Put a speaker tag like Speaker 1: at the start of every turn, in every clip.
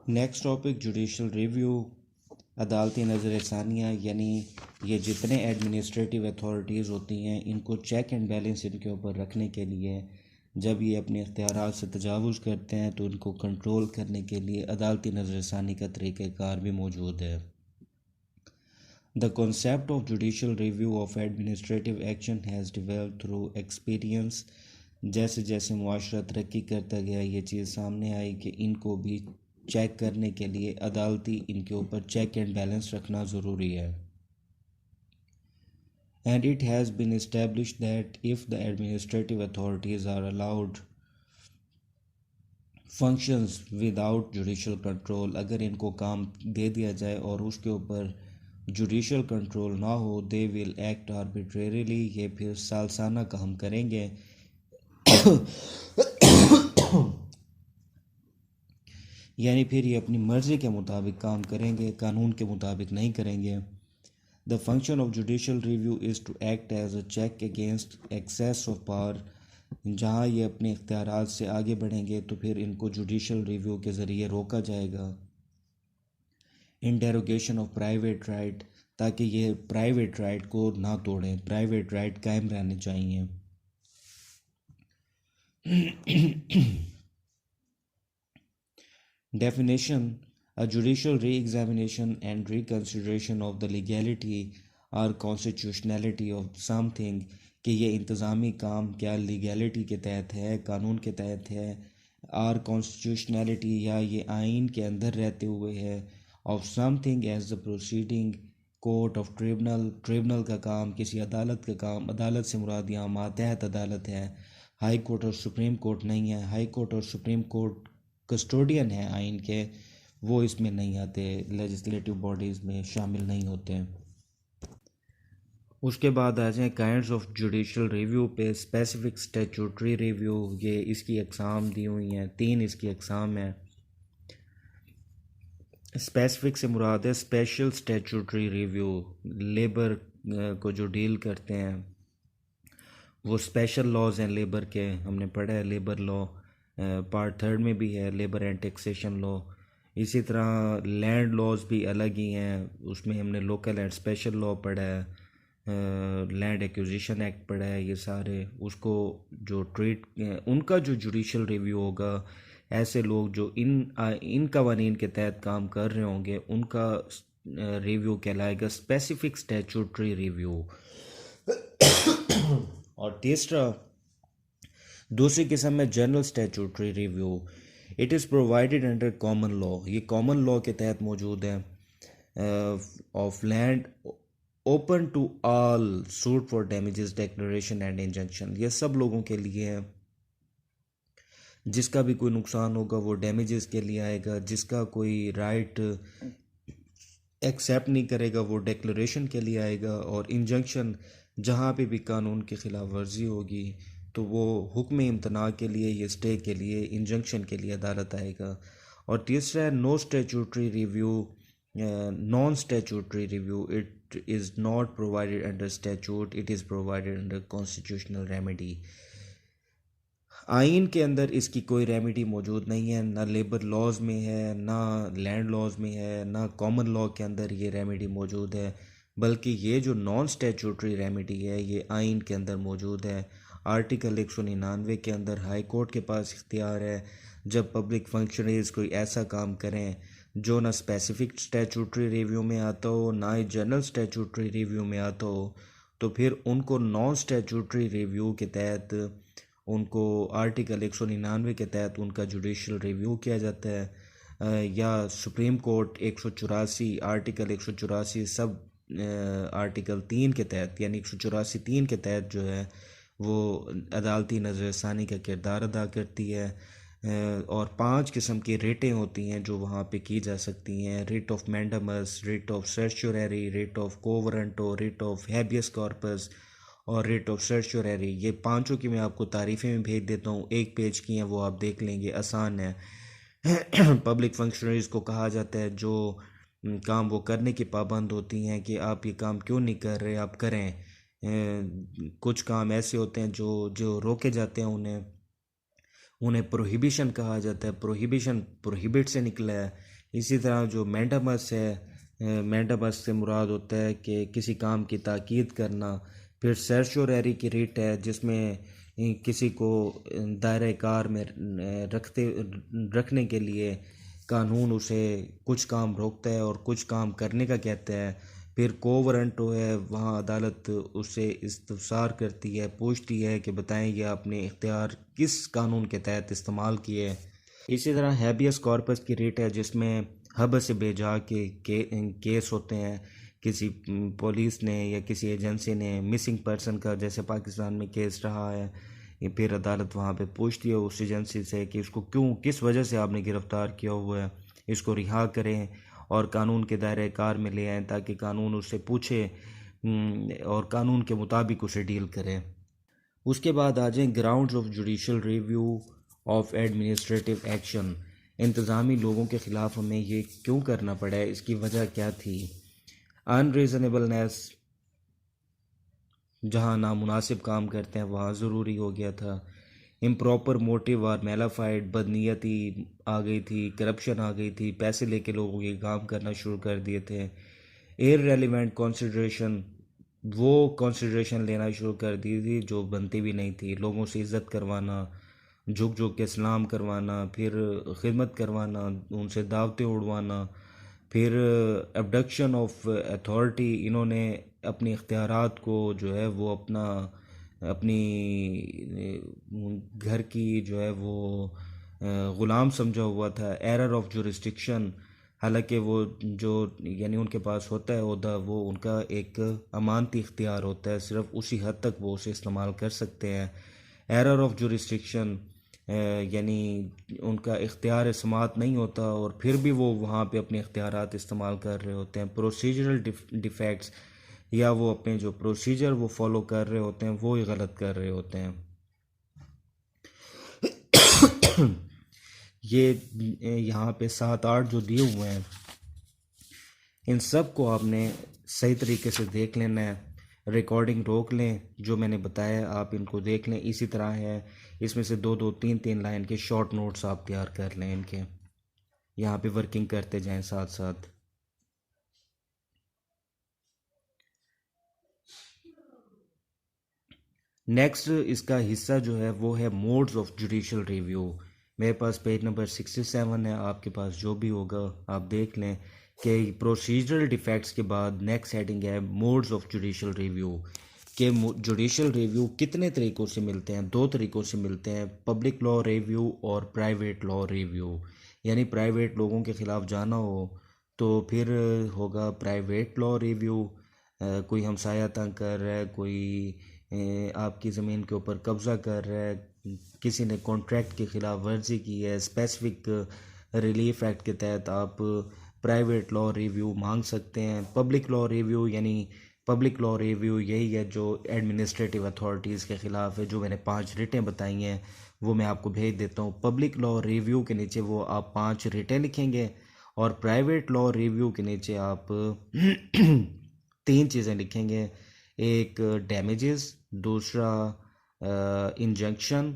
Speaker 1: Next topic judicial review. अदालती नज़र सानिया यानी ये जितने एडमिनिस्ट्रेटिव अथॉरिटीज़ होती हैं इनको चेक एंड बैलेंस इनके ऊपर रखने के लिए जब ये अपने इख्तियारात से तजावुज़ करते हैं तो इनको कंट्रोल करने के लिए अदालती नज़र सानी का तरीक़ाकार भी मौजूद है। The concept of judicial review of administrative action has develop through experience. जैसे जैसे मुआशरा तरक्की करता गया ये चीज़ सामने आई कि इनको भी चेक करने के लिए अदालती इनके ऊपर चेक एंड बैलेंस रखना ज़रूरी है। And it has been established that if the administrative authorities are allowed functions without judicial control, अगर इनको काम दे दिया जाए और उसके ऊपर जुडिशल कंट्रोल ना हो, दे विल एक्ट आर्बिट्रेरीली, ये फिर सालसाना काम करेंगे यानी फिर ये अपनी मर्ज़ी के मुताबिक काम करेंगे, कानून के मुताबिक नहीं करेंगे। The function of judicial review is to act as a check against excess of power. जहाँ ये अपने इख्तियारात से आगे बढ़ेंगे तो फिर इनको जुडिशल रिव्यू के ज़रिए रोका जाएगा। इंडेरोगेशन ऑफ प्राइवेट राइट, ताकि ये प्राइवेट राइट को ना तोड़ें, प्राइवेट राइट कायम रहने चाहिए। Definition: a judicial re-examination and reconsideration of the legality or constitutionality of something, कि ये इंतज़ामी काम क्या लीगैलिटी के तहत है, कानून के तहत है, और कॉन्स्टिट्यूशनैलिटी या ये आइन के अंदर रहते हुए है, of something as the proceeding court of tribunal, tribunal का काम किसी अदालत का काम, अदालत से मुराद यहाँ मातहत अदालत है, हाई कोर्ट और सुप्रीम कोर्ट नहीं है। हाई कोर्ट और सुप्रीम कोर्ट कस्टोडियन है आइन के, वो इसमें नहीं आते, लेजिस्लेटिव बॉडीज़ में शामिल नहीं होते। उसके बाद आ जाए काइंड्स ऑफ जुडिशल रिव्यू पे। स्पेसिफिक स्टैट्यूटरी रिव्यू, ये इसकी अक़साम दी हुई हैं, 3 इसकी अक़साम हैं। स्पेसिफिक से मुराद है स्पेशल स्टैट्यूटरी रिव्यू, लेबर को जो डील करते हैं वो स्पेशल लॉज हैं लेबर के, हमने पढ़ा है लेबर लॉ, पार्ट 3 में भी है लेबर एंड टैक्सेशन लॉ। इसी तरह लैंड लॉज भी अलग ही हैं, उसमें हमने लोकल एंड स्पेशल लॉ पढ़ा है, लैंड एक्विजिशन एक्ट पढ़ा है। ये सारे उसको जो ट्रीट, उनका जो जुडिशल रिव्यू होगा, ऐसे लोग जो इन कवानीन के तहत काम कर रहे होंगे उनका रिव्यू कहलाएगा स्पेसिफिक स्टैट्यूटरी रिव्यू। और दूसरी किस्म है general statutory review. It is provided under common law, ये कॉमन लॉ के तहत मौजूद है। Of land open to all suit for damages declaration and injunction, ये सब लोगों के लिए है। जिसका भी कोई नुकसान होगा वो डैमेजेस के लिए आएगा, जिसका कोई राइट एक्सेप्ट नहीं करेगा वो डिक्लेरेशन के लिए आएगा, और इंजंक्शन जहाँ पे भी कानून की खिलाफ वर्जी होगी तो वो हुक्म इम्तना के लिए, ये स्टे के लिए, इंजंक्शन के लिए अदालत आएगा। और तीसरा है no statutory review, non statutory review. It is not provided under statute, it is provided under constitutional remedy. आइन के अंदर इसकी कोई रेमेडी मौजूद नहीं है, ना लेबर लॉज में है, ना लैंड लॉज में है, ना कॉमन लॉ के अंदर ये रेमेडी मौजूद है, बल्कि ये जो नॉन स्टैट्यूटरी रेमेडी है ये आइन के अंदर मौजूद है। आर्टिकल 199 के अंदर हाई कोर्ट के पास इख्तियार है, जब पब्लिक फंक्शनरीज कोई ऐसा काम करें जो ना स्पेसिफिक स्टैट्यूटरी रिव्यू में आता हो, ना ही जनरल स्टैट्यूटरी रिव्यू में आता हो, तो फिर उनको नॉन स्टैट्यूटरी रिव्यू के तहत, उनको आर्टिकल 199 के तहत उनका जुडिशल रिव्यू किया जाता है। या supreme court 184 article 184 sub article 3 के तहत, यानी 184(3) के तहत जो है वो अदालती नज़रसानी का किरदार अदा करती है। और 5 किस्म की रेटें होती हैं जो वहाँ पे की जा सकती हैं: writ of mandamus, writ of certiorari, writ of quo warranto, writ of habeas corpus और रिट ऑफ सर्चुररी। ये पांचों की मैं आपको तारीफ़ें में भेज देता हूँ, 1 पेज की हैं, वो आप देख लेंगे, आसान है। पब्लिक फंक्शनरीज को कहा जाता है जो काम वो करने की पाबंद होती हैं कि आप ये काम क्यों नहीं कर रहे, आप करें। कुछ काम ऐसे होते हैं जो जो रोके जाते हैं, उन्हें प्रोहिबिशन कहा जाता है। प्रोहिबिशन प्रोहिबिट से निकला है इसी तरह जो मेंडामस है, मेंडामस से मुराद होता है कि किसी काम की ताकीद करना। फिर सर्चोरेरी की रिट है जिसमें किसी को दायरे कार में रखने के लिए कानून उसे कुछ काम रोकता है और कुछ काम करने का कहता है। फिर कोवरंटो है, वहाँ अदालत उससे इस्तफसार करती है, पूछती है कि बताएं ये आपने इख्तियार किस कानून के तहत इस्तेमाल किए। इसी तरह हैबियस कॉर्पस की रिट है जिसमें हब से बेजा केस होते हैं। किसी पुलिस ने या किसी एजेंसी ने मिसिंग पर्सन का, जैसे पाकिस्तान में केस रहा है, ये फिर अदालत वहाँ पे पूछती है उस एजेंसी से कि इसको क्यों, किस वजह से आपने गिरफ़्तार किया हुआ है, इसको रिहा करें और कानून के दायरे कार में ले आएँ ताकि कानून उससे पूछे और कानून के मुताबिक उसे डील करें। उसके बाद आ जाएँ grounds of judicial review of administrative action. इंतज़ामी लोगों के ख़िलाफ़ हमें ये क्यों करना पड़ा है, इसकी वजह क्या थी। अनरीज़नेबलनेस, जहाँ नामुनासिब काम करते हैं वहाँ ज़रूरी हो गया था। इम्प्रॉपर मोटिव और मेलाफाइड, बदनीयती आ गई थी, करप्शन आ गई थी, पैसे लेके लोगों के काम करना शुरू कर दिए थे। इररेलेवेंट कंसिडरेशन, वो कंसिडरेशन लेना शुरू कर दी थी जो बनती भी नहीं थी। लोगों से इज़्ज़त करवाना, झुक झुक के सलाम करवाना, फिर खिदमत करवाना, उनसे दावतें उड़वाना, फिर अबडक्शन ऑफ अथॉरिटी। इन्होंने अपने इख्तियारात को जो है वो अपनी घर की जो है वो ग़ुलाम समझा हुआ था। एरर ऑफ जुरिस्डिक्शन, हालांकि वो जो यानी उनके पास होता है ओहदा, वो उनका एक अमानती इख्तियार होता है, सिर्फ उसी हद तक वो उसे इस्तेमाल कर सकते हैं। एरर ऑफ जुरिस्डिक्शन यानी उनका इख्तियार समात नहीं होता और फिर भी वो वहाँ पे अपने इख्तियारात इस्तेमाल कर रहे होते हैं। प्रोसीजरल डिफेक्ट्स, या वो अपने जो प्रोसीजर वो फॉलो कर रहे होते हैं वो ही गलत कर रहे होते हैं। ये यहाँ पे 7-8 जो दिए हुए हैं, इन सब को आपने सही तरीके से देख लेना है। रिकॉर्डिंग रोक लें, जो मैंने बताया आप इनको देख लें। इसी तरह है, इसमें से 2-2, 3-3 लाइन के शॉर्ट नोट्स आप तैयार कर लें इनके, यहाँ पे वर्किंग करते जाएं साथ साथ। नेक्स्ट इसका हिस्सा जो है वो है मोड्स ऑफ जुडिशल रिव्यू। मेरे पास पेज नंबर 67 है, आपके पास जो भी होगा आप देख लें कि प्रोसीजरल डिफेक्ट्स के बाद नेक्स्ट हेडिंग है मोड्स ऑफ जुडिशल रिव्यू। के जुडिशल रिव्यू कितने तरीक़ों से मिलते हैं? 2 तरीक़ों से मिलते हैं, पब्लिक लॉ रिव्यू और प्राइवेट लॉ रिव्यू। यानी प्राइवेट लोगों के ख़िलाफ़ जाना हो तो फिर होगा प्राइवेट लॉ रिव्यू। कोई हमसाया तंग कर रहा है, कोई आपकी ज़मीन के ऊपर कब्ज़ा कर रहा है, किसी ने कॉन्ट्रैक्ट की ख़िलाफ़ वर्जी की है, स्पेसिफिक रिलीफ एक्ट के तहत आप प्राइवेट लॉ रिव्यू मांग सकते हैं। पब्लिक लॉ रिव्यू यानी पब्लिक लॉ रिव्यू यही है जो एडमिनिस्ट्रेटिव अथॉरिटीज़ के ख़िलाफ़ है। जो मैंने 5 रिटें बताई हैं वो मैं आपको भेज देता हूँ। पब्लिक लॉ रिव्यू के नीचे वो आप 5 रिटें लिखेंगे और प्राइवेट लॉ रिव्यू के नीचे आप 3 चीज़ें लिखेंगे। एक डैमेजेस, दूसरा इंजंक्शन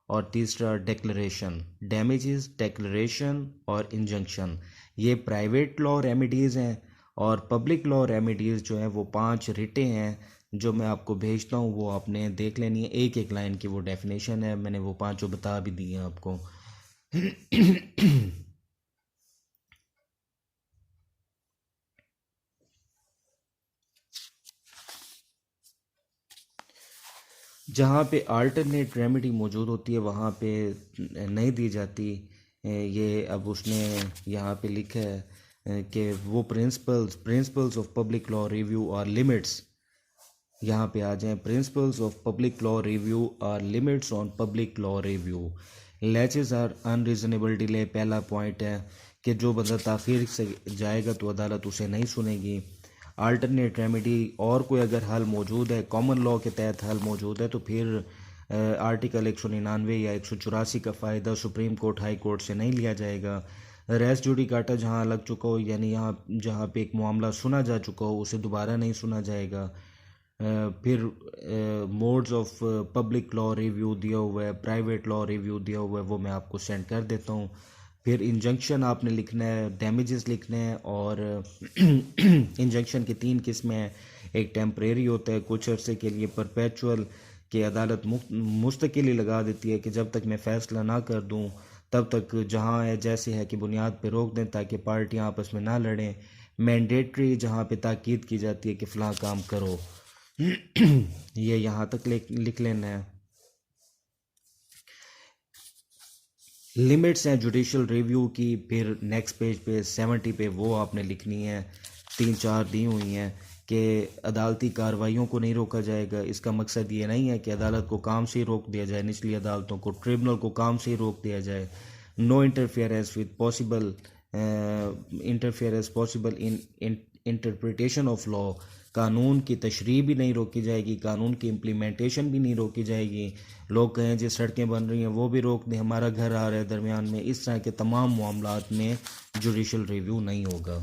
Speaker 1: और तीसरा डिक्लेरेशन। डैमेजेस, डिक्लेरेशन और इंजंक्शन ये प्राइवेट लॉ रेमेडीज़ हैं। और पब्लिक लॉ रेमेडीज़ जो हैं वो 5 रिटें हैं जो मैं आपको भेजता हूँ, वो आपने देख लेनी है। एक एक लाइन की वो डेफिनेशन है, मैंने वो 5 बता भी दी हैं आपको। जहाँ पे अल्टरनेट रेमेडी मौजूद होती है वहाँ पे नहीं दी जाती। ये अब उसने यहाँ पे लिखा है कि वो principles of public law review और लिमिट्स, यहाँ पे आ जाएं। Principles of public law review और limits on public law review. Laches are unreasonable delay, पहला पॉइंट है कि जो बंदा ताख़ीर से जाएगा तो अदालत उसे नहीं सुनेगी। अल्टरनेट रेमेडी, और कोई अगर हल मौजूद है, कॉमन लॉ के तहत हल मौजूद है, तो फिर आर्टिकल 199 या 184 का फ़ायदा सुप्रीम कोर्ट, हाई कोर्ट से नहीं लिया जाएगा। रेस जुडिकाटा जहाँ लग चुका हो, यानी यहाँ जहाँ पे एक मामला सुना जा चुका हो उसे दोबारा नहीं सुना जाएगा। फिर modes of public law review दिया हुआ है, प्राइवेट लॉ रिव्यू दिया हुआ है, वो मैं आपको सेंड कर देता हूँ। फिर इंजंक्शन आपने लिखना है, डैमेजेस लिखने हैं। और इंजंक्शन की 3 किस्में हैं। एक टेम्परेरी होता है, कुछ अरसे के लिए। परपेचुअल कि अदालत मुस्तकिल लगा देती है कि जब तक मैं फ़ैसला ना कर दूं तब तक जहां है जैसे है कि बुनियाद पे रोक दें ताकि पार्टियां आपस में ना लड़ें। मैंडेटरी जहां पे ताकीद की जाती है कि फ़लाँ काम करो। ये यहाँ तक लिख लेना है। लिमिट्स हैं जुडिशल रिव्यू की, फिर नेक्स्ट पेज पे 70 पे वो आपने लिखनी है। 3-4 दी हुई हैं कि अदालती कार्रवाइयों को नहीं रोका जाएगा। इसका मकसद ये नहीं है कि अदालत को काम से ही रोक दिया जाए, निचली अदालतों को, ट्रिब्यूनल को काम से ही रोक दिया जाए। No interference with possible interference possible in interpretation of law. कानून की तशरीह भी नहीं रोकी जाएगी, कानून की इम्प्लीमेंटेशन भी नहीं रोकी जाएगी। लोग कहें जिस सड़कें बन रही हैं वो भी रोक दें, हमारा घर आ रहा है दरमियान में, इस तरह के तमाम मामलात में जुडिशल रिव्यू नहीं होगा।